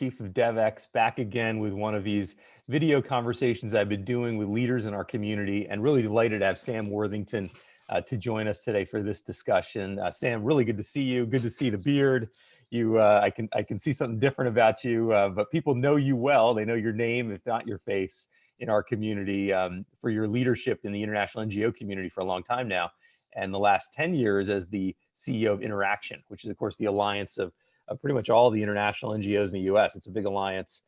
Chief of Devex, back again with one of these video conversations I've been doing with leaders in our community, and really delighted to have Sam Worthington to join us today for this discussion. Sam, really good to see you. Good to see the beard. I can see something different about you, but people know you well. They know your name, if not your face, in our community for your leadership in the international NGO community for a long time now, and the last 10 years as the CEO of InterAction, which is, of course, the alliance of pretty much all the international NGOs in the US. It's a big alliance.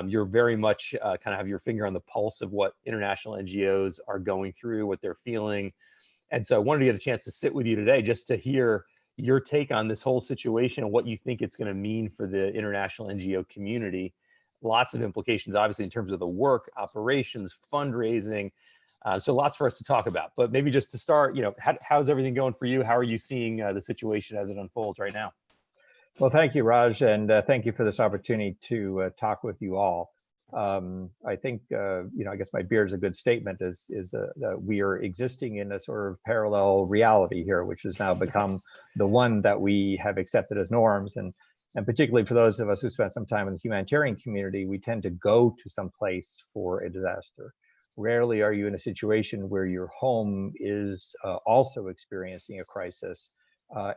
You're very much kind of have your finger on the pulse of what international NGOs are going through, what they're feeling. And so I wanted to get a chance to sit with you today just to hear your take on this whole situation and what you think it's going to mean for the international NGO community. Lots of implications, obviously, in terms of the work, operations, fundraising. So lots for us to talk about. But maybe just to start, how's everything going for you? How are you seeing the situation as it unfolds right now? Well, thank you, Raj, and thank you for this opportunity to talk with you all. I think, I guess my beard is a good statement, is that we are existing in a sort of parallel reality here, which has now become the one that we have accepted as norms. And particularly for those of us who spent some time in the humanitarian community, we tend to go to some place for a disaster. Rarely are you in a situation where your home is also experiencing a crisis.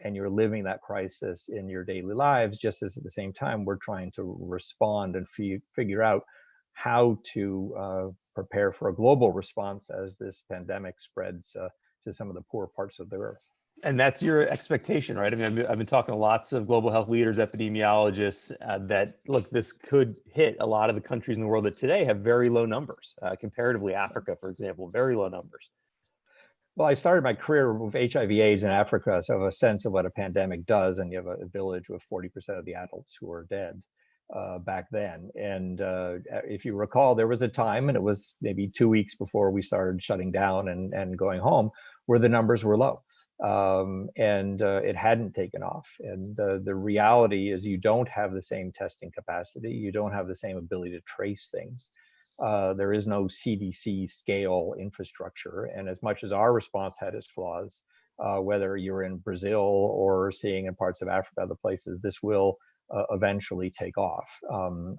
And you're living that crisis in your daily lives, just as at the same time we're trying to respond and figure out how to prepare for a global response as this pandemic spreads to some of the poor parts of the earth. And that's your expectation, right? I mean, I've been talking to lots of global health leaders, epidemiologists, that look, this could hit a lot of the countries in the world that today have very low numbers. Comparatively, Africa, for example, very low numbers. Well, I started my career with HIV/AIDS in Africa, so I have a sense of what a pandemic does, and you have a village with 40% of the adults who are dead back then. And if you recall, there was a time, and it was maybe 2 weeks before we started shutting down and going home, where the numbers were low. And it hadn't taken off. And the reality is you don't have the same testing capacity. You don't have the same ability to trace things. There is no CDC scale infrastructure. And as much as our response had its flaws, whether you're in Brazil or seeing in parts of Africa, other places, this will eventually take off.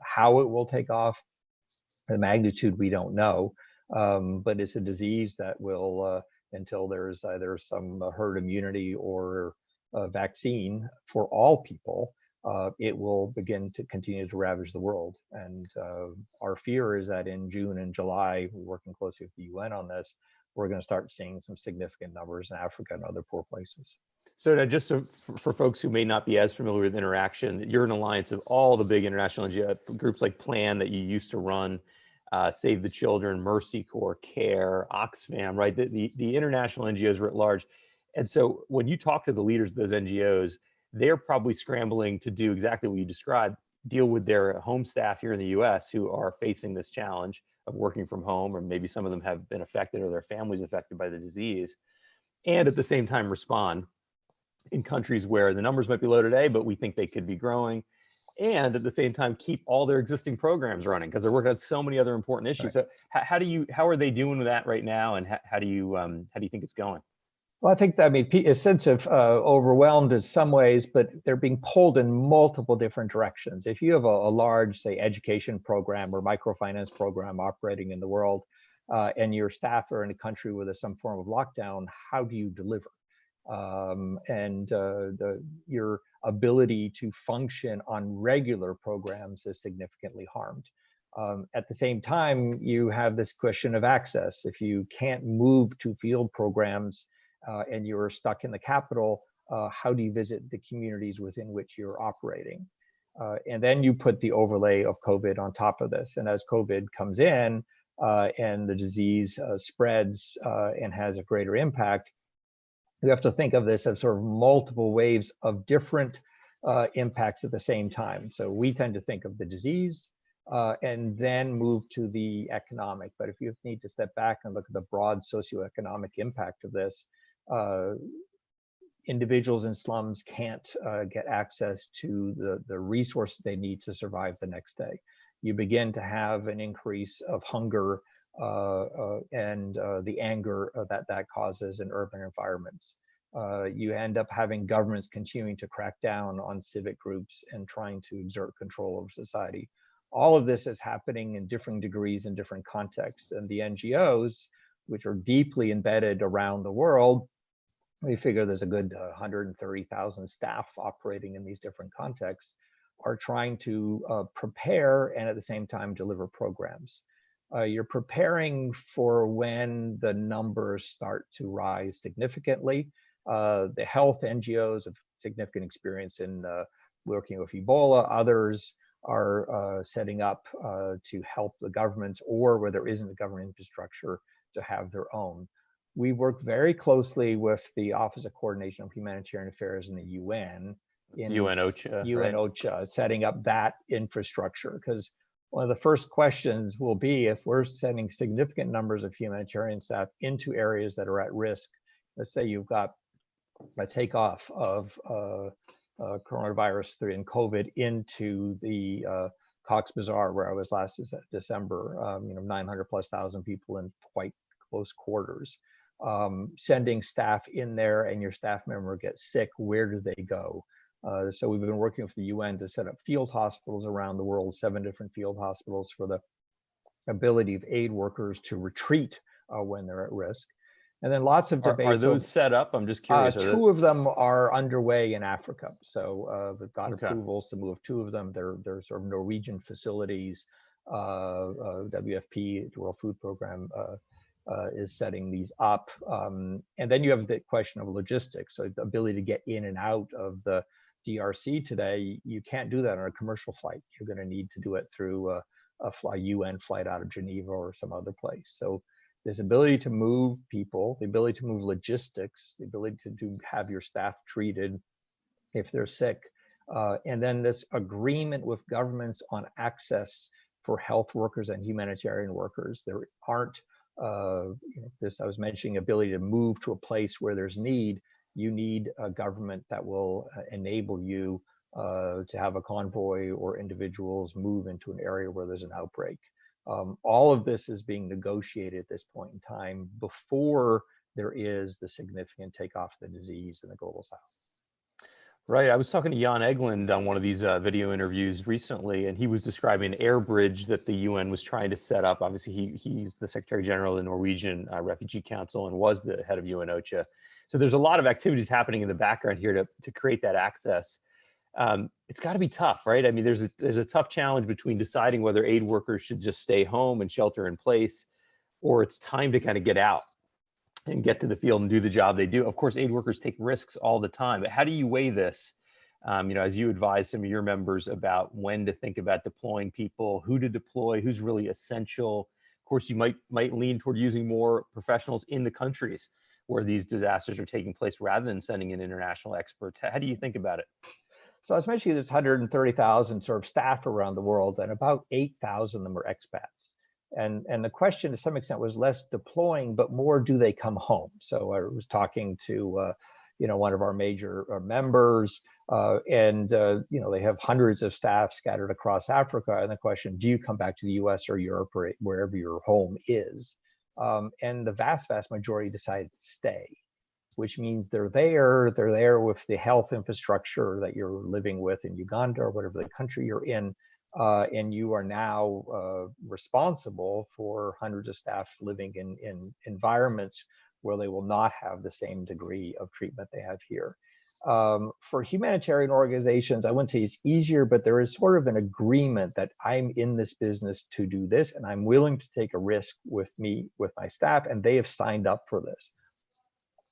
How it will take off, the magnitude, we don't know. But it's a disease that will, until there's either some herd immunity or a vaccine for all people, it will begin to continue to ravage the world. And our fear is that in June and July, we're working closely with the UN on this, we're going to start seeing some significant numbers in Africa and other poor places. So now, just for folks who may not be as familiar with InterAction, you're an alliance of all the big international NGO groups like PLAN that you used to run, Save the Children, Mercy Corps, CARE, Oxfam, right? The international NGOs writ large. And so when you talk to the leaders of those NGOs, they're probably scrambling to do exactly what you described, deal with their home staff here in the US who are facing this challenge of working from home, or maybe some of them have been affected or their families affected by the disease, and at the same time respond in countries where the numbers might be low today, but we think they could be growing, and at the same time keep all their existing programs running because they're working on so many other important issues. Right. So how are they doing with that right now, and how do you think it's going? Well, I think, a sense of overwhelmed in some ways, but they're being pulled in multiple different directions. If you have a large, say, education program or microfinance program operating in the world, and your staff are in a country with some form of lockdown, how do you deliver? Your ability to function on regular programs is significantly harmed. At the same time, you have this question of access. If you can't move to field programs, and you're stuck in the capital, how do you visit the communities within which you're operating? And then you put the overlay of COVID on top of this. And as COVID comes in and the disease spreads and has a greater impact, you have to think of this as sort of multiple waves of different impacts at the same time. So we tend to think of the disease and then move to the economic. But if you need to step back and look at the broad socioeconomic impact of this, individuals in slums can't get access to the resources they need to survive the next day. You begin to have an increase of hunger and the anger that causes in urban environments. You end up having governments continuing to crack down on civic groups and trying to exert control over society. All of this is happening in different degrees in different contexts. And the NGOs, which are deeply embedded around the world, we figure there's a good 130,000 staff operating in these different contexts, are trying to prepare and at the same time deliver programs. You're preparing for when the numbers start to rise significantly. The health NGOs have significant experience in working with Ebola. Others are setting up to help the government, or where there isn't a government infrastructure, to have their own. We work very closely with the Office of Coordination of Humanitarian Affairs in the UN, in UN-OCHA, setting up that infrastructure, because one of the first questions will be, if we're sending significant numbers of humanitarian staff into areas that are at risk, let's say you've got a takeoff of coronavirus and COVID into the Cox's Bazar, where I was last December, 900,000+ people in quite close quarters. Sending staff in there and your staff member gets sick, where do they go? So we've been working with the UN to set up field hospitals around the world, 7 different field hospitals, for the ability of aid workers to retreat when they're at risk. And then lots of debates. Are those set up? I'm just curious. 2 of them are underway in Africa. So we've got approvals to move 2 of them. They're sort of Norwegian facilities. WFP, the World Food Program, is setting these up. And then you have the question of logistics. So the ability to get in and out of the DRC today, you can't do that on a commercial flight. You're going to need to do it through a UN flight out of Geneva or some other place. So this ability to move people, the ability to move logistics, the ability to have your staff treated if they're sick, and then this agreement with governments on access for health workers and humanitarian workers. There aren't this, I was mentioning, ability to move to a place where there's need. You need a government that will enable you to have a convoy or individuals move into an area where there's an outbreak. All of this is being negotiated at this point in time before there is the significant takeoff of the disease in the global south. Right. I was talking to Jan Egeland on one of these video interviews recently, and he was describing an air bridge that the UN was trying to set up. Obviously, he's the Secretary General of the Norwegian Refugee Council and was the head of UN-OCHA. So there's a lot of activities happening in the background here to create that access. It's got to be tough, right? I mean, there's a tough challenge between deciding whether aid workers should just stay home and shelter in place, or it's time to kind of get out and get to the field and do the job they do. Of course, aid workers take risks all the time, but how do you weigh this? As you advise some of your members about when to think about deploying people, who to deploy, who's really essential. Of course, you might lean toward using more professionals in the countries where these disasters are taking place rather than sending in international experts. How do you think about it? So I was mentioning there's 130,000 sort of staff around the world, and about 8,000 of them are expats. And the question to some extent was less deploying, but more, do they come home? So I was talking to one of our major members, and they have hundreds of staff scattered across Africa. And the question, do you come back to the US or Europe or wherever your home is? And the vast majority decided to stay, which means they're there with the health infrastructure that you're living with in Uganda or whatever the country you're in. And you are now responsible for hundreds of staff living in environments where they will not have the same degree of treatment they have here. For humanitarian organizations, I wouldn't say it's easier, but there is sort of an agreement that I'm in this business to do this, and I'm willing to take a risk with my staff, and they have signed up for this.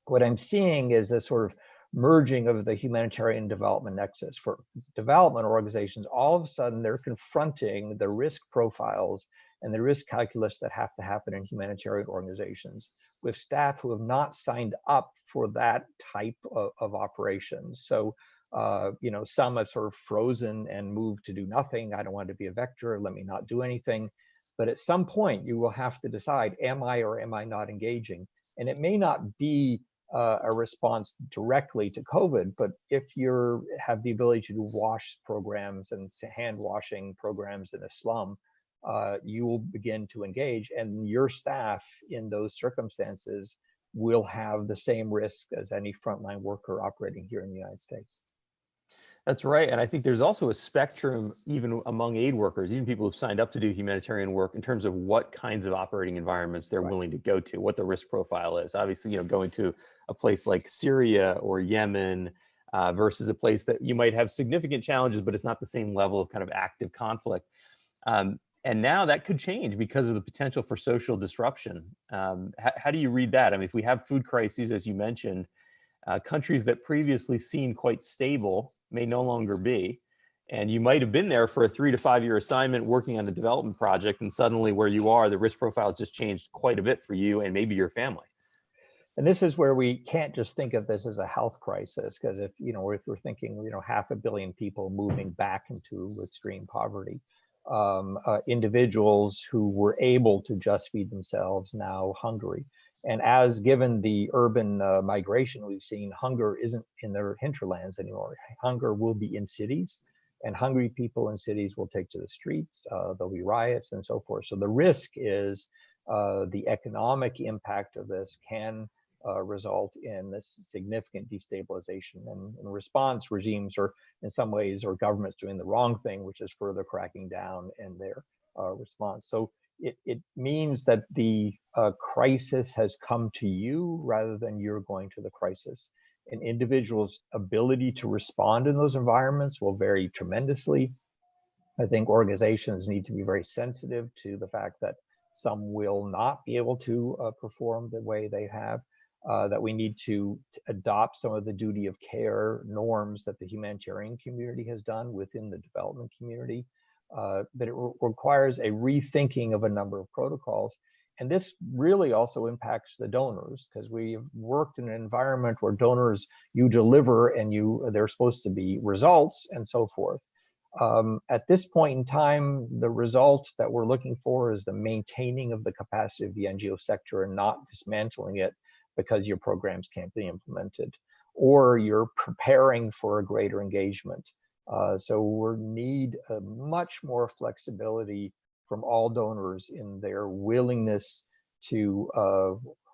What I'm seeing is this sort of merging of the humanitarian development nexus. For development organizations, all of a sudden they're confronting the risk profiles and the risk calculus that have to happen in humanitarian organizations with staff who have not signed up for that type of operations. So, some have sort of frozen and moved to do nothing. I don't want to be a vector, let me not do anything. But at some point you will have to decide, am I or am I not engaging? And it may not be a response directly to COVID, but if you have the ability to do wash programs and hand washing programs in a slum, you will begin to engage, and your staff in those circumstances will have the same risk as any frontline worker operating here in the United States. That's right. And I think there's also a spectrum, even among aid workers, even people who've signed up to do humanitarian work, in terms of what kinds of operating environments they're willing to go to, what the risk profile is. Obviously, going to a place like Syria or Yemen versus a place that you might have significant challenges, but it's not the same level of kind of active conflict. And now that could change because of the potential for social disruption. How do you read that? I mean, if we have food crises, as you mentioned, countries that previously seemed quite stable may no longer be. And you might have been there for a 3 to 5 year assignment working on a development project, and suddenly where you are, the risk profile has just changed quite a bit for you and maybe your family. And this is where we can't just think of this as a health crisis, because if we're thinking 500 million people moving back into extreme poverty, individuals who were able to just feed themselves now hungry. And as given the urban migration we've seen, hunger isn't in their hinterlands anymore. Hunger will be in cities, and hungry people in cities will take to the streets. There'll be riots and so forth. So the risk is the economic impact of this can result in this significant destabilization. And in response, regimes are in some ways, or governments doing the wrong thing, which is further cracking down in their response. So it means that the crisis has come to you rather than you're going to the crisis. An individual's ability to respond in those environments will vary tremendously. I think organizations need to be very sensitive to the fact that some will not be able to perform the way they have, that we need to adopt some of the duty of care norms that the humanitarian community has done within the development community. But it requires a rethinking of a number of protocols. And this really also impacts the donors, because we've worked in an environment where donors, you deliver and they're supposed to be results and so forth. At this point in time, the result that we're looking for is the maintaining of the capacity of the NGO sector and not dismantling it because your programs can't be implemented, or you're preparing for a greater engagement. So we need much more flexibility from all donors in their willingness to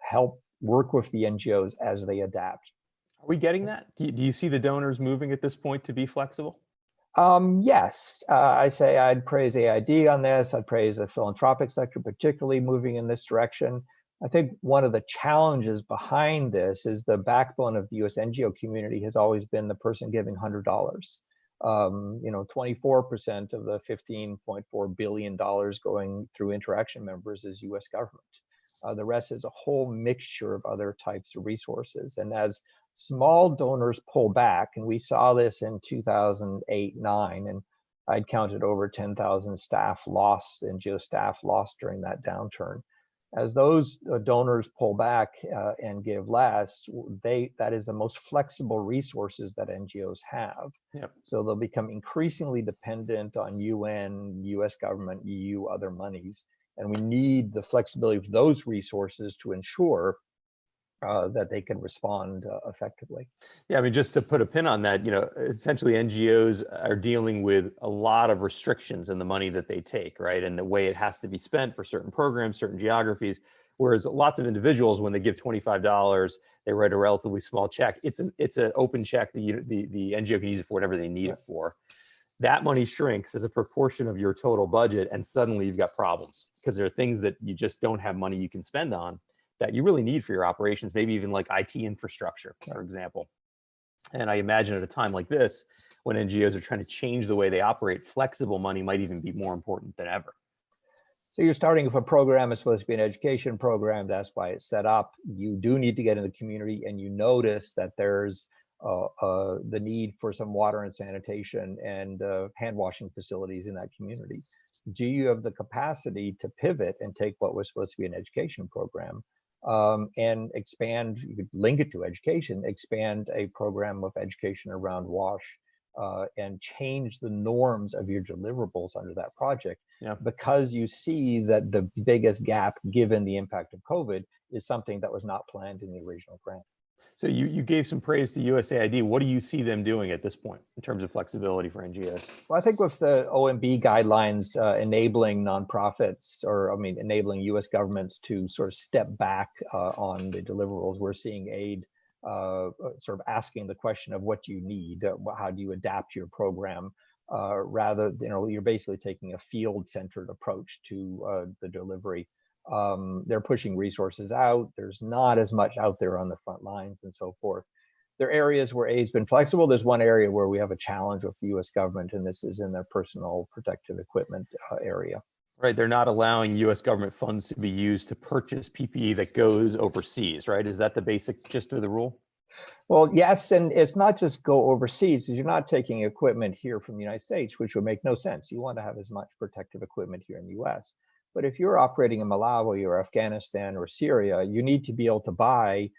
help work with the NGOs as they adapt. Are we getting that? Do you see the donors moving at this point to be flexible? Yes, I'd praise AID on this. I'd praise the philanthropic sector, particularly moving in this direction. I think one of the challenges behind this is the backbone of the US NGO community has always been the person giving $100. 24% of the $15.4 billion going through InterAction members is US government. The rest is a whole mixture of other types of resources. And as small donors pull back, and we saw this in 2008-9, and I'd counted over 10,000 staff lost, NGO staff lost during that downturn. As those donors pull back and give less, that is the most flexible resources that NGOs have. Yep. So they'll become increasingly dependent on UN, US government, EU, other monies. And we need the flexibility of those resources to ensure that they can respond effectively. Yeah, I mean, just to put a pin on that, essentially NGOs are dealing with a lot of restrictions in the money that they take, right? And the way it has to be spent for certain programs, certain geographies, whereas lots of individuals, when they give $25, they write a relatively small check. It's an open check that the NGO can use it for whatever they need it for. That money shrinks as a proportion of your total budget, and suddenly you've got problems because there are things that you just don't have money you can spend on that you really need for your operations, maybe even like IT infrastructure, for example. And I imagine at a time like this, when NGOs are trying to change the way they operate, flexible money might even be more important than ever. So you're starting with a program that's supposed to be an education program. That's why it's set up. You do need to get in the community, and you notice that there's the need for some water and sanitation and hand washing facilities in that community. Do you have the capacity to pivot and take what was supposed to be an education program and expand? You could link it to education, expand a program of education around WASH, and change the norms of your deliverables under that project. Yeah. Because you see that the biggest gap, given the impact of COVID, is something that was not planned in the original grant. So you gave some praise to USAID. What do you see them doing at this point in terms of flexibility for NGOs? Well, I think with the OMB guidelines enabling nonprofits, or I mean, enabling U.S. governments to sort of step back on the deliverables, we're seeing aid sort of asking the question of what do you need, how do you adapt your program, rather, you're basically taking a field-centered approach to the delivery. They're pushing resources out. There's not as much out there on the front lines and so forth. There are areas where aid's been flexible. There's one area where we have a challenge with the U.S. government, and this is in their personal protective equipment area. Right, they're not allowing U.S. government funds to be used to purchase PPE that goes overseas, right? Is that the basic gist of the rule? Well, yes, and it's not just go overseas. You're not taking equipment here from the United States, which would make no sense. You want to have as much protective equipment here in the U.S. But if you're operating in Malawi or Afghanistan or Syria, you need to be able to buy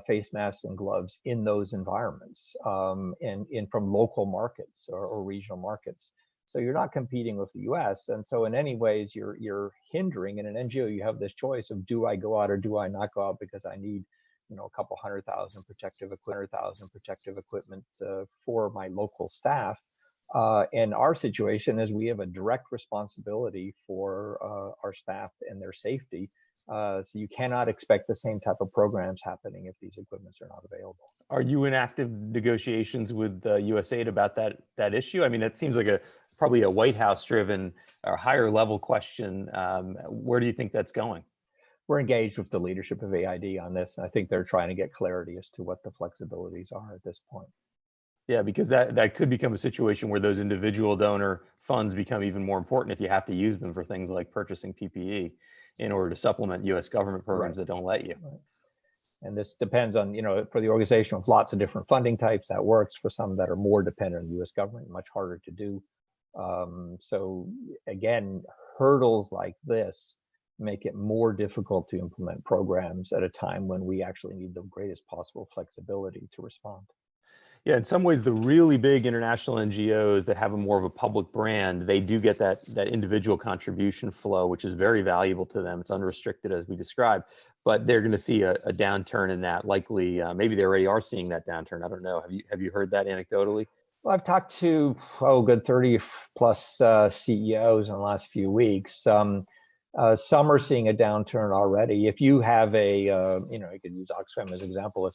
face masks and gloves in those environments, and from local markets or regional markets. So you're not competing with the U.S. And so in any ways, you're hindering. In an NGO, you have this choice of, do I go out or do I not go out because I need a couple 100,000 protective equipment for my local staff. And our situation is we have a direct responsibility for our staff and their safety. So you cannot expect the same type of programs happening if these equipments are not available. Are you in active negotiations with USAID about that issue? I mean, that seems like probably a White House driven or higher level question. Where do you think that's going? We're engaged with the leadership of AID on this. And I think they're trying to get clarity as to what the flexibilities are at this point. Yeah, because that could become a situation where those individual donor funds become even more important if you have to use them for things like purchasing PPE in order to supplement U.S. government programs that don't let you. Right. And this depends on, for the organization with lots of different funding types, that works. For some that are more dependent on the U.S. government, much harder to do. So again, hurdles like this make it more difficult to implement programs at a time when we actually need the greatest possible flexibility to respond. Yeah, in some ways, the really big international NGOs that have a more of a public brand, they do get that individual contribution flow, which is very valuable to them. It's unrestricted, as we described, but they're going to see a downturn in that. Likely, maybe they already are seeing that downturn. I don't know. Have you heard that anecdotally? Well, I've talked to good 30 plus CEOs in the last few weeks. Some are seeing a downturn already. If you have you could use Oxfam as an example.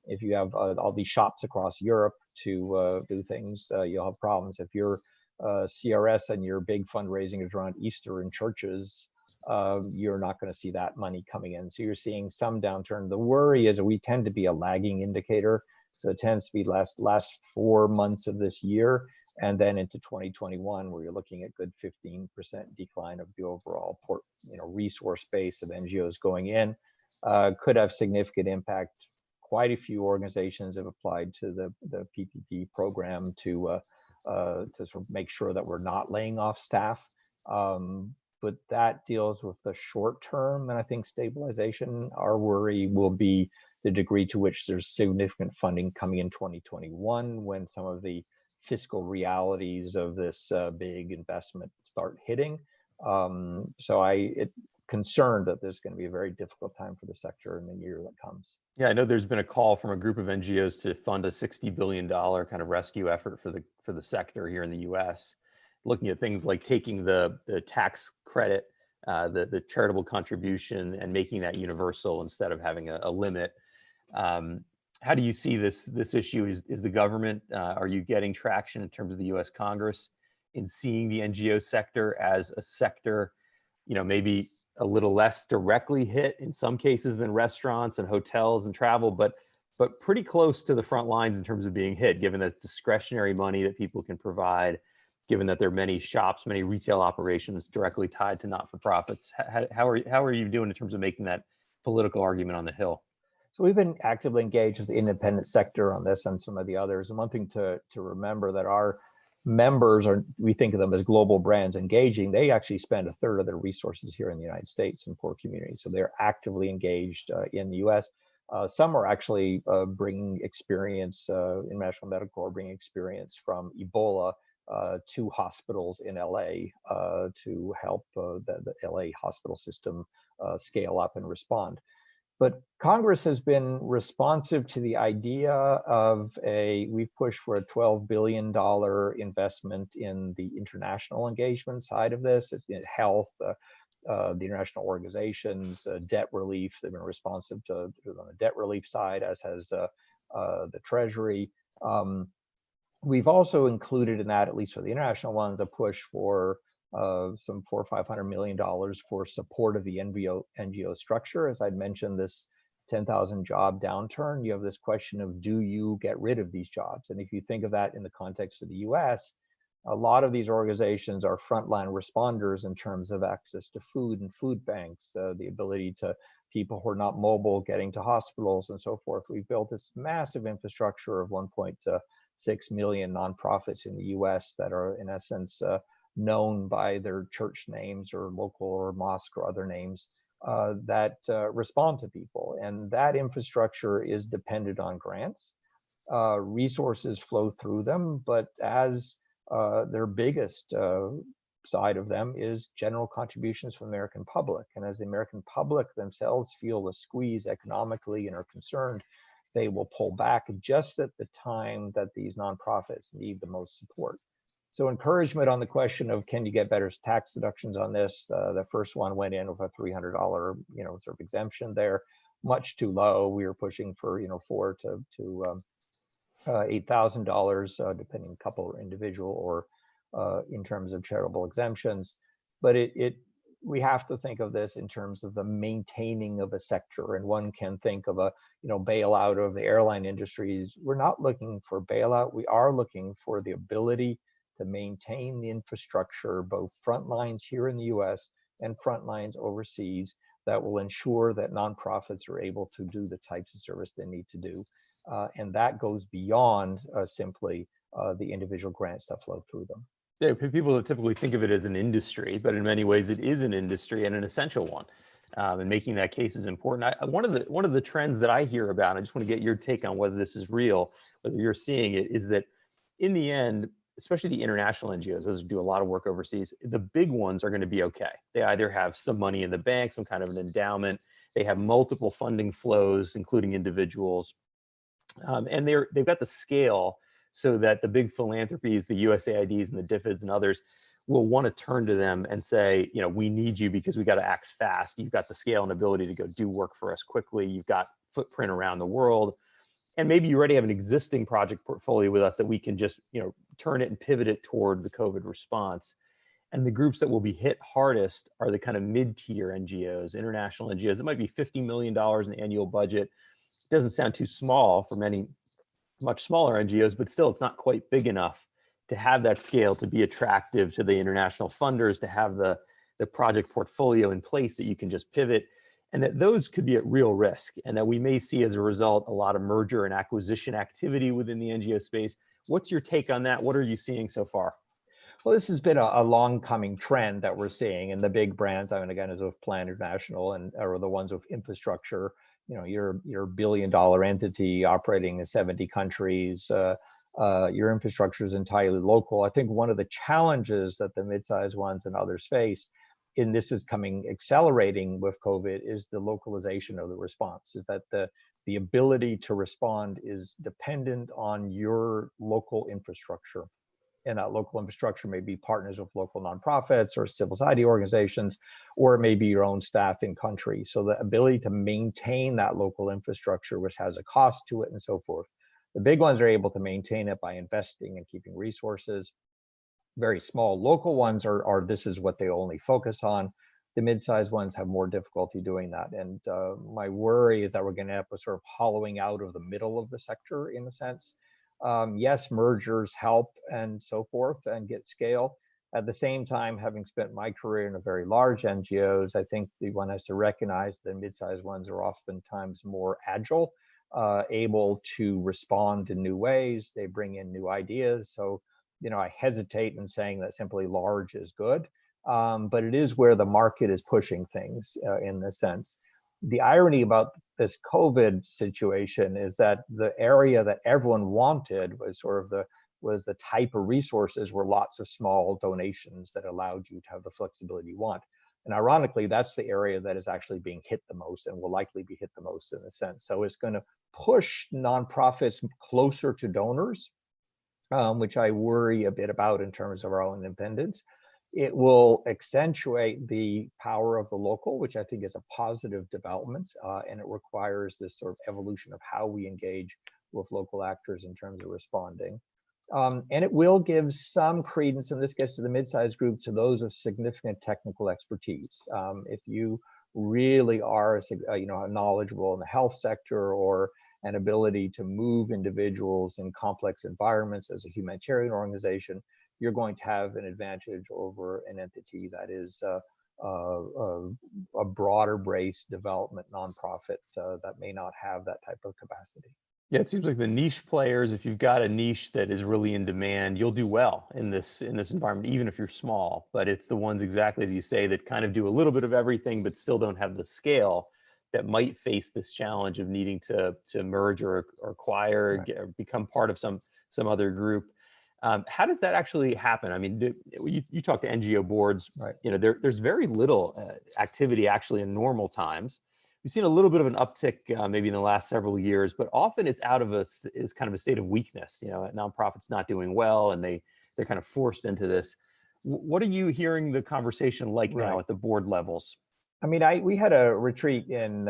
If you have all these shops across Europe to do things, you'll have problems. If you're CRS and your big fundraising is around Easter in churches, you're not going to see that money coming in. So you're seeing some downturn. The worry is that we tend to be a lagging indicator. So it tends to be last 4 months of this year, and then into 2021, where you're looking at good 15% decline of the overall resource base of NGOs going in. Could have significant impact. Quite a few organizations have applied to the PPP program to sort of make sure that we're not laying off staff. But that deals with the short term, and I think stabilization. Our worry will be the degree to which there's significant funding coming in 2021 when some of the fiscal realities of this big investment start hitting. So I'm concerned that there's going to be a very difficult time for the sector in the year that comes. Yeah, I know there's been a call from a group of NGOs to fund a $60 billion kind of rescue effort for the sector here in the U.S., looking at things like taking the tax credit, the charitable contribution, and making that universal instead of having a limit. How do you see this issue? Is the government, are you getting traction in terms of the U.S. Congress in seeing the NGO sector as a sector, maybe a little less directly hit in some cases than restaurants and hotels and travel, but pretty close to the front lines in terms of being hit, given the discretionary money that people can provide, given that there are many shops, many retail operations directly tied to not-for-profits? How are you doing in terms of making that political argument on the Hill? So we've been actively engaged with the independent sector on this and some of the others. And one thing to remember that our members we think of them as global brands engaging. They actually spend a third of their resources here in the United States in poor communities. So they're actively engaged in the US. Some are actually bringing experience, International Medical Corps bringing experience from Ebola to hospitals in LA to help the LA hospital system scale up and respond. But Congress has been responsive to the idea of we've pushed for a $12 billion investment in the international engagement side of this, in health, the international organizations, debt relief. They've been responsive to on the debt relief side, as has the Treasury. We've also included in that, at least for the international ones, a push for some $400 or $500 million for support of the NGO structure. As I'd mentioned, this 10,000 job downturn, you have this question of, do you get rid of these jobs? And if you think of that in the context of the US, a lot of these organizations are frontline responders in terms of access to food and food banks, the ability to people who are not mobile getting to hospitals and so forth. We've built this massive infrastructure of 1.6 million nonprofits in the US that are, in essence, known by their church names or local or mosque or other names that respond to people. And that infrastructure is dependent on grants. Resources flow through them, but as their biggest side of them is general contributions from the American public. And as the American public themselves feel the squeeze economically and are concerned, they will pull back just at the time that these nonprofits need the most support. So encouragement on the question of, can you get better tax deductions on this? The first one went in with a $300, sort of exemption there, much too low. We were pushing for, $4,000 to $8,000, depending couple individual or in terms of charitable exemptions. But we have to think of this in terms of the maintaining of a sector, and one can think of a bailout of the airline industries. We're not looking for bailout. We are looking for the ability to maintain the infrastructure, both front lines here in the US and front lines overseas, that will ensure that nonprofits are able to do the types of service they need to do. And that goes beyond simply the individual grants that flow through them. Yeah, people typically think of it as an industry, but in many ways it is an industry and an essential one. And making that case is important. One of the trends that I hear about, and I just want to get your take on whether this is real, whether you're seeing it, is that in the end, especially the international NGOs, those who do a lot of work overseas, the big ones are going to be okay. They either have some money in the bank, some kind of an endowment, they have multiple funding flows, including individuals, and they've got the scale so that the big philanthropies, the USAIDs and the DFIDs and others, will want to turn to them and say, we need you because we got to act fast. You've got the scale and ability to go do work for us quickly. You've got footprint around the world. And maybe you already have an existing project portfolio with us that we can just, turn it and pivot it toward the COVID response. And the groups that will be hit hardest are the kind of mid-tier NGOs, international NGOs. It might be $50 million in annual budget. It doesn't sound too small for many much smaller NGOs, but still it's not quite big enough to have that scale to be attractive to the international funders, to have the project portfolio in place that you can just pivot, and that those could be at real risk, and that we may see as a result a lot of merger and acquisition activity within the NGO space. What's your take on that? What are you seeing so far? Well, this has been a long coming trend that we're seeing, and the big brands, again, as of Plan International and are the ones with infrastructure. Your $1 billion entity operating in 70 countries, your infrastructure is entirely local. I think one of the challenges that the mid-sized ones and others face, and this is accelerating with COVID, is the localization of the response, is that the ability to respond is dependent on your local infrastructure. And that local infrastructure may be partners with local nonprofits or civil society organizations, or it may be your own staff in country. So the ability to maintain that local infrastructure, which has a cost to it and so forth. The big ones are able to maintain it by investing and keeping resources. Very small local ones are this is what they only focus on. The mid-sized ones have more difficulty doing that. And my worry is that we're going to end up with sort of hollowing out of the middle of the sector in a sense. Yes, mergers help and so forth and get scale. At the same time, having spent my career in a very large NGOs, I think one has to recognize that mid-sized ones are oftentimes more agile, able to respond in new ways. They bring in new ideas. So, I hesitate in saying that simply large is good, but it is where the market is pushing things in this sense. The irony about this COVID situation is that the area that everyone wanted was the type of resources were lots of small donations that allowed you to have the flexibility you want. And ironically, that's the area that is actually being hit the most and will likely be hit the most in a sense. So it's going to push nonprofits closer to donors, which I worry a bit about in terms of our own independence. It will accentuate the power of the local, which I think is a positive development, and it requires this sort of evolution of how we engage with local actors in terms of responding. And it will give some credence, and this gets to the mid-sized group, to those of significant technical expertise. If you really are, knowledgeable in the health sector or an ability to move individuals in complex environments as a humanitarian organization, you're going to have an advantage over an entity that is a broader based development nonprofit that may not have that type of capacity. Yeah, it seems like the niche players, if you've got a niche that is really in demand, you'll do well in this environment, even if you're small. But it's the ones, exactly as you say, that kind of do a little bit of everything, but still don't have the scale, that might face this challenge of needing to merge or acquire, Right. or become part of some other group. How does that actually happen? I mean, you talk to NGO boards, Right. There's very little activity actually in normal times. We've seen a little bit of an uptick maybe in the last several years, but often it's out of is kind of a state of weakness. A nonprofit's not doing well, and they're kind of forced into this. What are you hearing the conversation like now at the board levels? I mean, we had a retreat in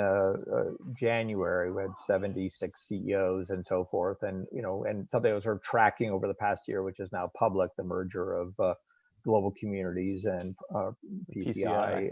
January. We had 76 CEOs and so forth, and and something I was sort of tracking over the past year, which is now public, the merger of Global Communities and PCI.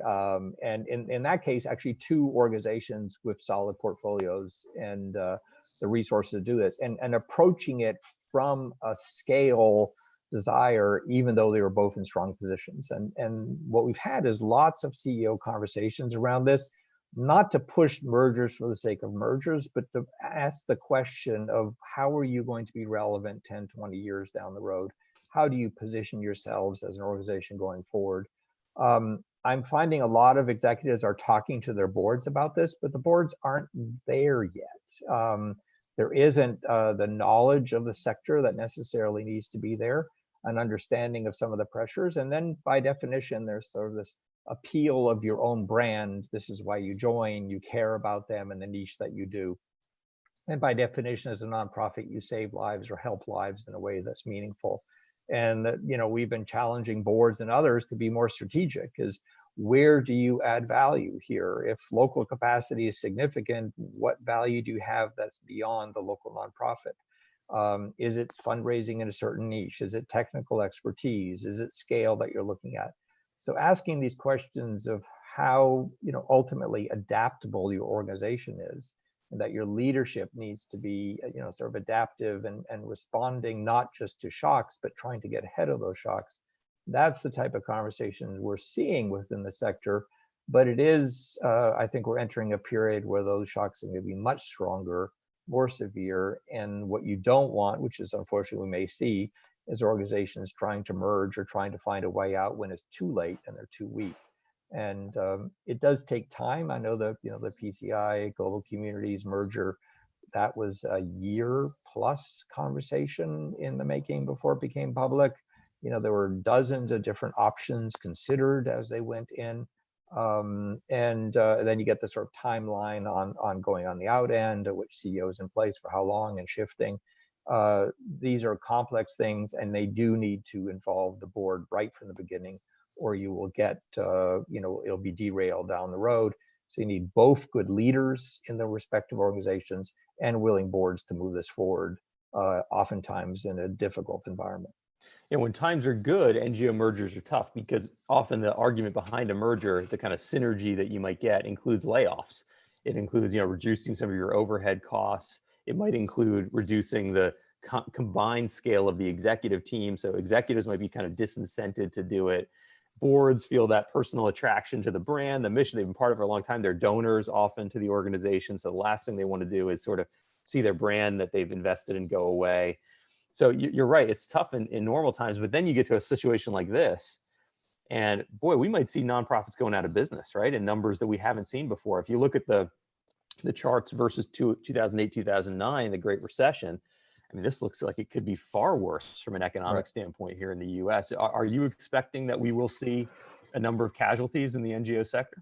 And in that case, actually 2 organizations with solid portfolios and the resources to do this, and approaching it from a scale desire, even though they were both in strong positions. And what we've had is lots of CEO conversations around this, not to push mergers for the sake of mergers, but to ask the question of how are you going to be relevant 10, 20 years down the road? How do you position yourselves as an organization going forward? I'm finding a lot of executives are talking to their boards about this, but the boards aren't there yet. There isn't the knowledge of the sector that necessarily needs to be there, an understanding of some of the pressures. And then by definition, there's sort of this appeal of your own brand. This is why you join, you care about them and the niche that you do. And by definition, as a nonprofit, you save lives or help lives in a way that's meaningful. And we've been challenging boards and others to be more strategic. Is where do you add value here? If local capacity is significant, what value do you have that's beyond the local nonprofit? Is it fundraising in a certain niche? Is it technical expertise? Is it scale that you're looking at? So asking these questions of how ultimately adaptable your organization is, and that your leadership needs to be sort of adaptive and responding not just to shocks, but trying to get ahead of those shocks. That's the type of conversation we're seeing within the sector. But it is, I think we're entering a period where those shocks are going to be much stronger, more severe. And what you don't want, which is unfortunately we may see, is organizations trying to merge or trying to find a way out when it's too late and they're too weak. And it does take time. I know the PCI Global Communities merger, that was a year plus conversation in the making before it became public. There were dozens of different options considered as they went in. And then you get the sort of timeline on going on the out end, which CEO is in place for how long and shifting. These are complex things, and they do need to involve the board right from the beginning, or you will get, it'll be derailed down the road. So you need both good leaders in the respective organizations and willing boards to move this forward, oftentimes in a difficult environment. And when times are good, NGO mergers are tough because often the argument behind a merger, the kind of synergy that you might get, includes layoffs. It includes, reducing some of your overhead costs. It might include reducing the combined scale of the executive team. So executives might be kind of disincented to do it. Boards feel that personal attraction to the brand, the mission. They've been part of it for a long time. They're donors often to the organization. So the last thing they want to do is sort of see their brand that they've invested in go away. So you're right, it's tough in normal times, but then you get to a situation like this, and boy, we might see nonprofits going out of business, right? In numbers that we haven't seen before. If you look at the charts versus 2008, 2009, the Great Recession, I mean, this looks like it could be far worse from an economic standpoint here in the US. Are you expecting that we will see a number of casualties in the NGO sector?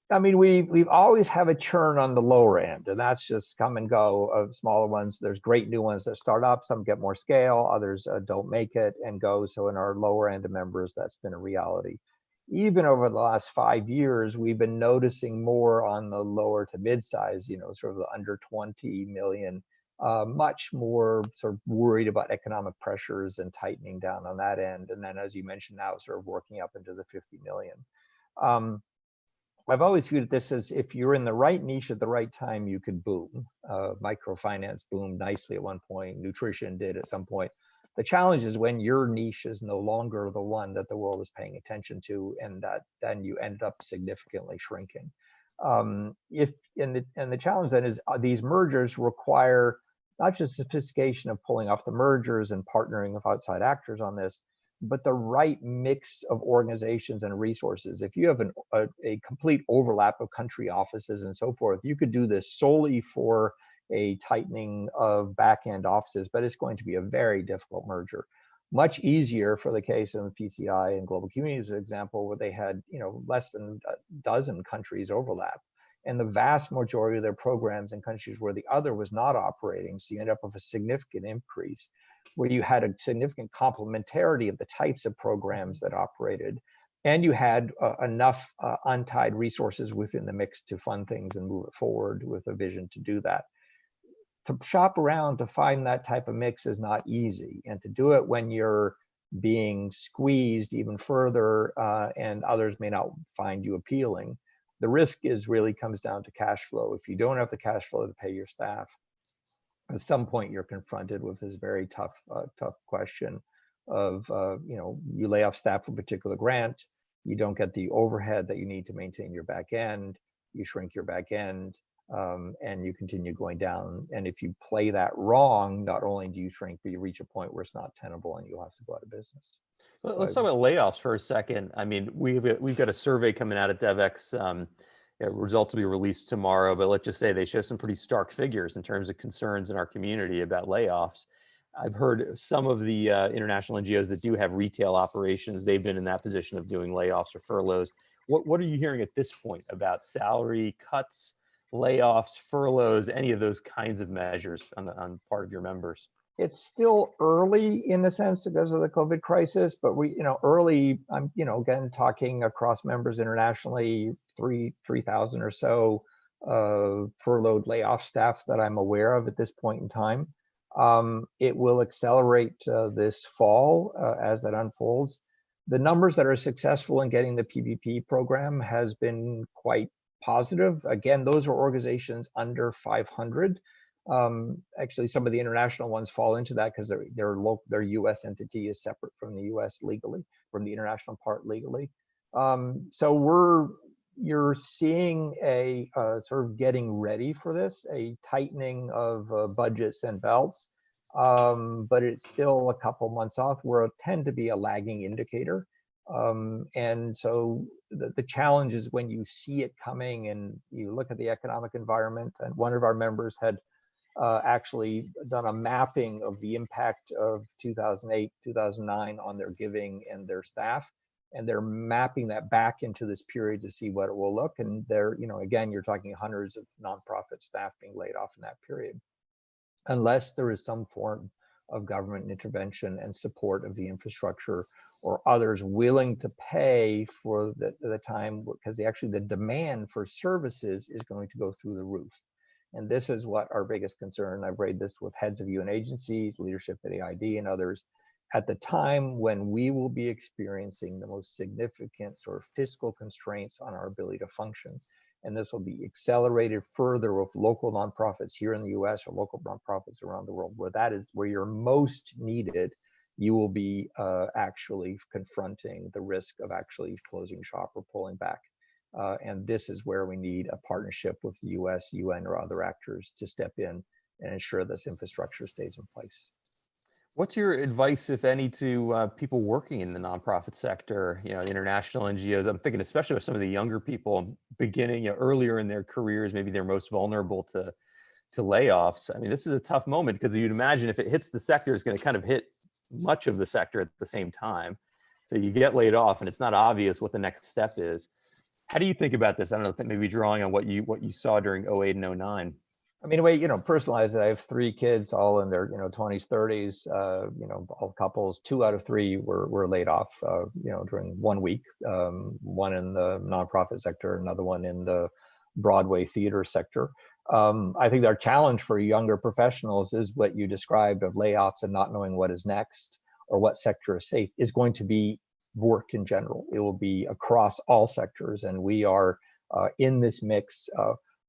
I mean, we've always have a churn on the lower end, and that's just come and go of smaller ones. There's great new ones that start up, some get more scale, others don't make it and go. So in our lower end of members, that's been a reality. Even over the last 5 years, we've been noticing more on the lower to mid-size, sort of the under 20 million, much more sort of worried about economic pressures and tightening down on that end. And then, as you mentioned, now sort of working up into the 50 million. I've always viewed this as if you're in the right niche at the right time, you could boom. Microfinance boomed nicely at one point. Nutrition did at some point. The challenge is when your niche is no longer the one that the world is paying attention to, and that then you end up significantly shrinking. And the challenge then is these mergers require not just sophistication of pulling off the mergers and partnering with outside actors on this, but the right mix of organizations and resources. If you have a complete overlap of country offices and so forth, you could do this solely for a tightening of back-end offices, but it's going to be a very difficult merger. Much easier for the case of PCI and Global Communities, for example, where they had less than a dozen countries overlap. And the vast majority of their programs in countries where the other was not operating, so you end up with a significant increase, where you had a significant complementarity of the types of programs that operated, and you had enough untied resources within the mix to fund things and move it forward with a vision to do that. To shop around to find that type of mix is not easy, and to do it when you're being squeezed even further and others may not find you appealing, the risk really comes down to cash flow. If you don't have the cash flow to pay your staff, at some point you're confronted with this very tough question of you lay off staff for a particular grant, you don't get the overhead that you need to maintain your back end, you shrink your back end, and you continue going down. And if you play that wrong, not only do you shrink, but you reach a point where it's not tenable and you'll have to go out of business. Well, let's talk about layoffs for a second. I mean, we've got a survey coming out at Devex. Results will be released tomorrow, but let's just say they show some pretty stark figures in terms of concerns in our community about layoffs. I've heard some of the international NGOs that do have retail operations, they've been in that position of doing layoffs or furloughs. What are you hearing at this point about salary cuts, layoffs, furloughs, any of those kinds of measures on part of your members? It's still early in the sense because of the COVID crisis, but early, I'm, again, talking across members internationally, 3,000 or so furloughed layoff staff that I'm aware of at this point in time. It will accelerate this fall as that unfolds. The numbers that are successful in getting the PPP program has been quite positive. Again, those are organizations under 500. Actually, some of the international ones fall into that because their U.S. entity is separate from the U.S. legally, from the international part legally. So you're seeing a sort of getting ready for this, a tightening of budgets and belts, but it's still a couple months off, where it tend to be a lagging indicator. And so the challenge is when you see it coming and you look at the economic environment. And one of our members had actually done a mapping of the impact of 2008, 2009 on their giving and their staff. And they're mapping that back into this period to see what it will look. And again, you're talking hundreds of nonprofit staff being laid off in that period. Unless there is some form of government intervention and support of the infrastructure or others willing to pay for the time, because the demand for services is going to go through the roof. And this is what our biggest concern. I've raised this with heads of UN agencies, leadership at AID and others. At the time when we will be experiencing the most significant sort of fiscal constraints on our ability to function. And this will be accelerated further with local nonprofits here in the US or local nonprofits around the world, where you're most needed. You will be actually confronting the risk of actually closing shop or pulling back. And this is where we need a partnership with the US, UN, or other actors to step in and ensure this infrastructure stays in place. What's your advice, if any, to people working in the nonprofit sector, international NGOs? I'm thinking especially with some of the younger people beginning earlier in their careers, maybe they're most vulnerable to layoffs. I mean, this is a tough moment because you'd imagine if it hits the sector, it's going to kind of hit much of the sector at the same time. So you get laid off and it's not obvious what the next step is. How do you think about this? I don't know, maybe drawing on what you saw during 08 and 09. I mean, the way, personalize it, I have 3 kids, all in their, 20s, 30s, all couples. 2 out of 3 were laid off, during 1 week. One in the nonprofit sector, another one in the Broadway theater sector. I think our challenge for younger professionals is what you described of layoffs and not knowing what is next or what sector is safe is going to be work in general. It will be across all sectors, and we are in this mix.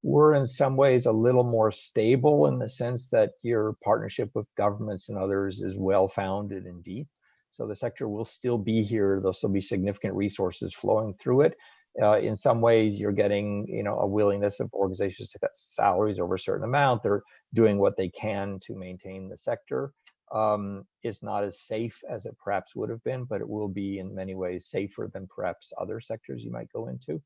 We're in some ways a little more stable in the sense that your partnership with governments and others is well-founded and deep. So the sector will still be here. There'll still be significant resources flowing through it. In some ways, you're getting, a willingness of organizations to cut salaries over a certain amount. They're doing what they can to maintain the sector. It's not as safe as it perhaps would have been, but it will be in many ways safer than perhaps other sectors you might go into.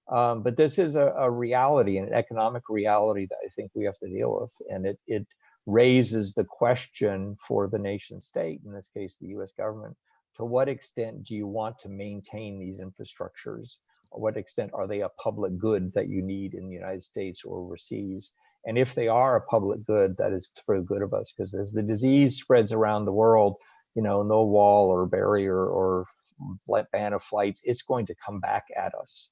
But this is a reality, an economic reality that I think we have to deal with. And it raises the question for the nation state, in this case, the US government, to what extent do you want to maintain these infrastructures? Or what extent are they a public good that you need in the United States or overseas? And if they are a public good, that is for the good of us, because as the disease spreads around the world, no wall or barrier or ban of flights, it's going to come back at us.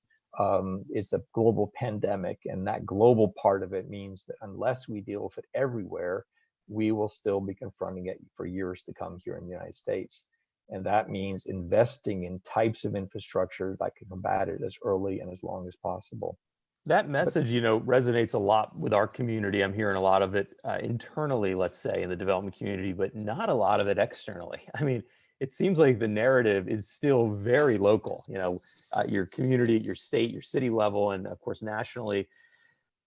It's a global pandemic, and that global part of it means that unless we deal with it everywhere, we will still be confronting it for years to come here in the United States. And that means investing in types of infrastructure that can combat it as early and as long as possible. That message, resonates a lot with our community. I'm hearing a lot of it internally, let's say, in the development community, but not a lot of it externally. I mean, it seems like the narrative is still very local, your community, your state, your city level, and of course, nationally.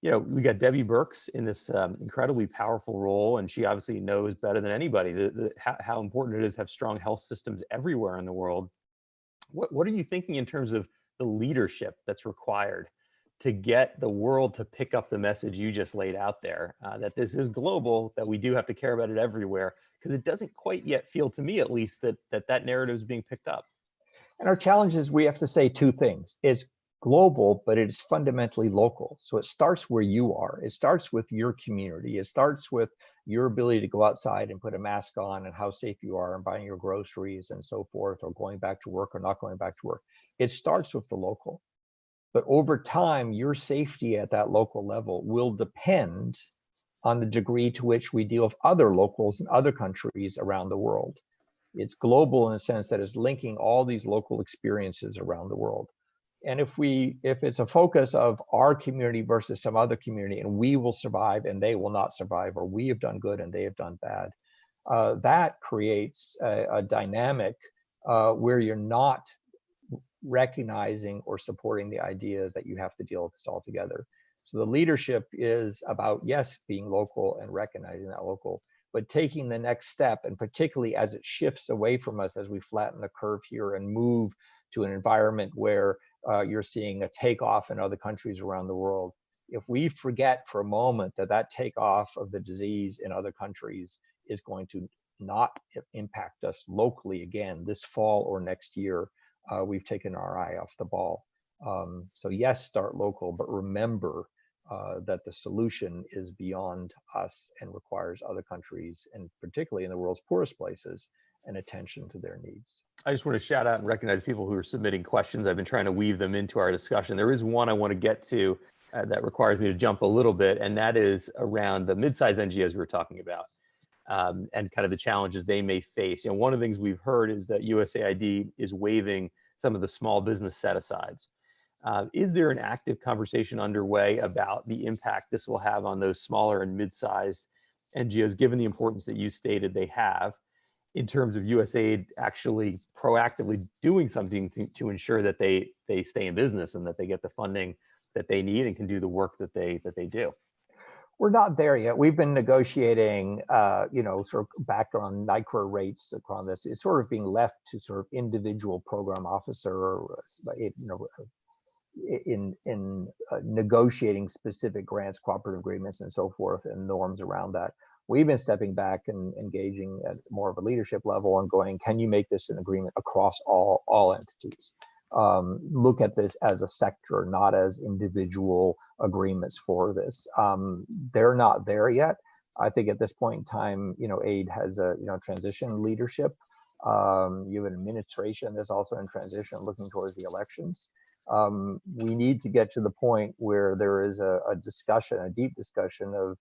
We got Debbie Birx in this incredibly powerful role, and she obviously knows better than anybody how important it is to have strong health systems everywhere in the world. What are you thinking in terms of the leadership that's required to get the world to pick up the message you just laid out there, that this is global, that we do have to care about it everywhere? Because it doesn't quite yet feel, to me at least, that narrative is being picked up. And our challenge is we have to say 2 things. It's global, but it is fundamentally local. So it starts where you are. It starts with your community. It starts with your ability to go outside and put a mask on and how safe you are and buying your groceries and so forth, or going back to work or not going back to work. It starts with the local. But over time, your safety at that local level will depend on the degree to which we deal with other locals in other countries around the world. It's global in the sense that it's linking all these local experiences around the world. And if it's a focus of our community versus some other community, and we will survive and they will not survive, or we have done good and they have done bad, that creates a dynamic where you're not recognizing or supporting the idea that you have to deal with this all together. So the leadership is about, yes, being local and recognizing that local, but taking the next step, and particularly as it shifts away from us, as we flatten the curve here and move to an environment where you're seeing a takeoff in other countries around the world. If we forget for a moment that takeoff of the disease in other countries is going to not impact us locally again this fall or next year, we've taken our eye off the ball. So yes, start local, but remember that the solution is beyond us and requires other countries, and particularly in the world's poorest places, and attention to their needs. I just want to shout out and recognize people who are submitting questions. I've been trying to weave them into our discussion. There is one I want to get to that requires me to jump a little bit, and that is around the mid-sized NGOs we were talking about, and kind of the challenges they may face. One of the things we've heard is that USAID is waiving some of the small business set-asides. Is there an active conversation underway about the impact this will have on those smaller and mid-sized NGOs, given the importance that you stated they have, in terms of USAID actually proactively doing something to ensure that they stay in business and that they get the funding that they need and can do the work that they do? We're not there yet. We've been negotiating, sort of back on NICRA rates upon this. It's sort of being left to sort of individual program officer, in negotiating specific grants, cooperative agreements, and so forth, and norms around that. We've been stepping back and engaging at more of a leadership level and going, can you make this an agreement across all entities? Look at this as a sector, not as individual agreements for this. They're not there yet. I think at this point in time, aid has a transition leadership. You have an administration that's also in transition, looking towards the elections. We need to get to the point where there is a discussion, a deep discussion of,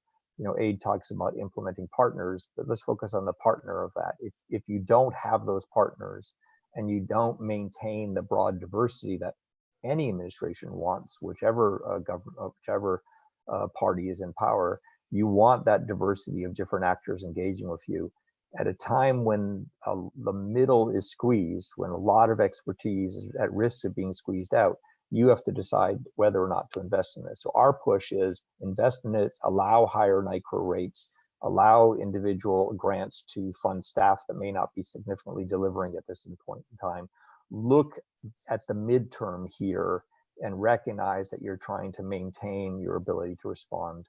aid talks about implementing partners, but let's focus on the partner of that. If you don't have those partners and you don't maintain the broad diversity that any administration wants, whichever government, whichever party is in power, you want that diversity of different actors engaging with you at a time when the middle is squeezed, when a lot of expertise is at risk of being squeezed out. You have to decide whether or not to invest in this. So our push is invest in it, allow higher NICRA rates, allow individual grants to fund staff that may not be significantly delivering at this point in time. Look at the midterm here and recognize that you're trying to maintain your ability to respond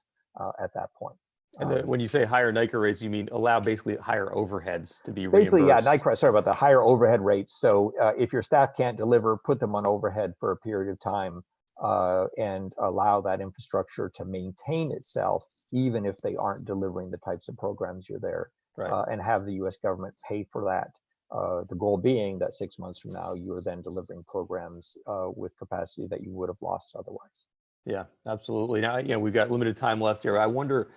at that point. And when you say higher NICRA rates, you mean allow basically higher overheads to be basically, reimbursed? Yeah, NICRA, sorry about the higher overhead rates. So if your staff can't deliver, put them on overhead for a period of time and allow that infrastructure to maintain itself, even if they aren't delivering the types of programs you're there, right. And have the US government pay for that. The goal being that 6 months from now, you are then delivering programs with capacity that you would have lost otherwise. Yeah, absolutely. Now, we've got limited time left here. I wonder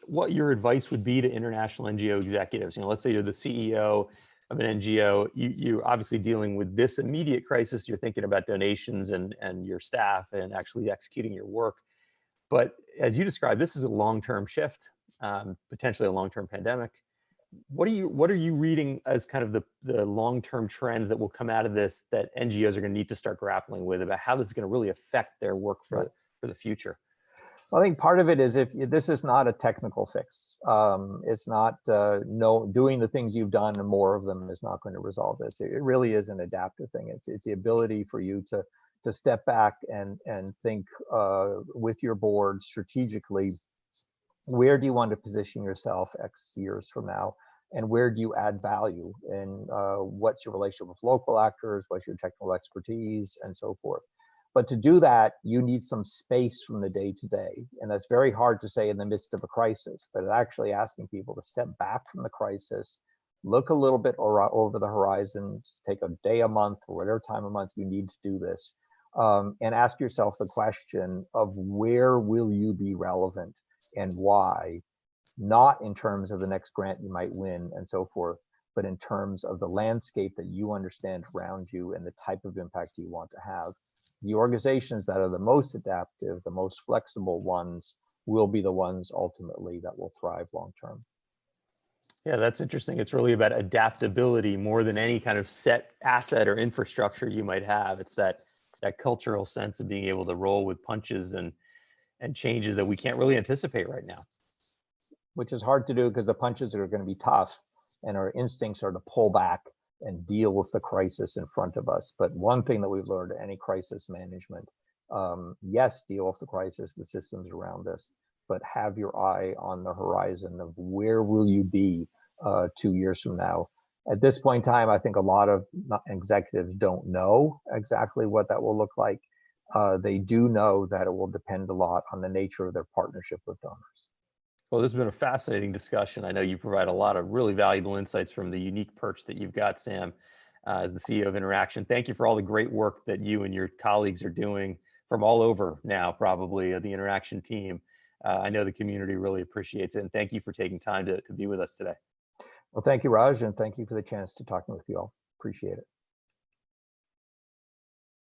what your advice would be to international NGO executives. Let's say you're the CEO of an NGO. You're obviously dealing with this immediate crisis. You're thinking about donations and your staff and actually executing your work. But as you described, this is a long-term shift, potentially a long-term pandemic. What are you reading as kind of the long-term trends that will come out of this that NGOs are going to need to start grappling with about how this is going to really affect their work for the future? Well, I think part of it is if this is not a technical fix. It's not doing the things you've done and more of them is not going to resolve this. It really is an adaptive thing. It's the ability for you to step back and think with your board strategically, where do you want to position yourself X years from now? And where do you add value? And what's your relationship with local actors? What's your technical expertise and so forth? But to do that, you need some space from the day to day. And that's very hard to say in the midst of a crisis, but actually asking people to step back from the crisis, look a little bit over the horizon, take a day a month or whatever time a month you need to do this, and ask yourself the question of where will you be relevant and why, not in terms of the next grant you might win and so forth, but in terms of the landscape that you understand around you and the type of impact you want to have. The organizations that are the most adaptive, the most flexible ones will be the ones ultimately that will thrive long term. Yeah, that's interesting. It's really about adaptability more than any kind of set asset or infrastructure you might have. It's that cultural sense of being able to roll with punches and changes that we can't really anticipate right now. Which is hard to do because the punches are going to be tough and our instincts are to pull back and deal with the crisis in front of us. But one thing that we've learned in any crisis management, yes, deal with the crisis, the systems around us, but have your eye on the horizon of where will you be 2 years from now. At this point in time, I think a lot of executives don't know exactly what that will look like. They do know that it will depend a lot on the nature of their partnership with donors. Well, this has been a fascinating discussion. I know you provide a lot of really valuable insights from the unique perch that you've got, Sam, as the CEO of InterAction. Thank you for all the great work that you and your colleagues are doing from all over now, probably the InterAction team. I know the community really appreciates it. And thank you for taking time to be with us today. Well, thank you, Raj, and thank you for the chance to talk with you all. Appreciate it.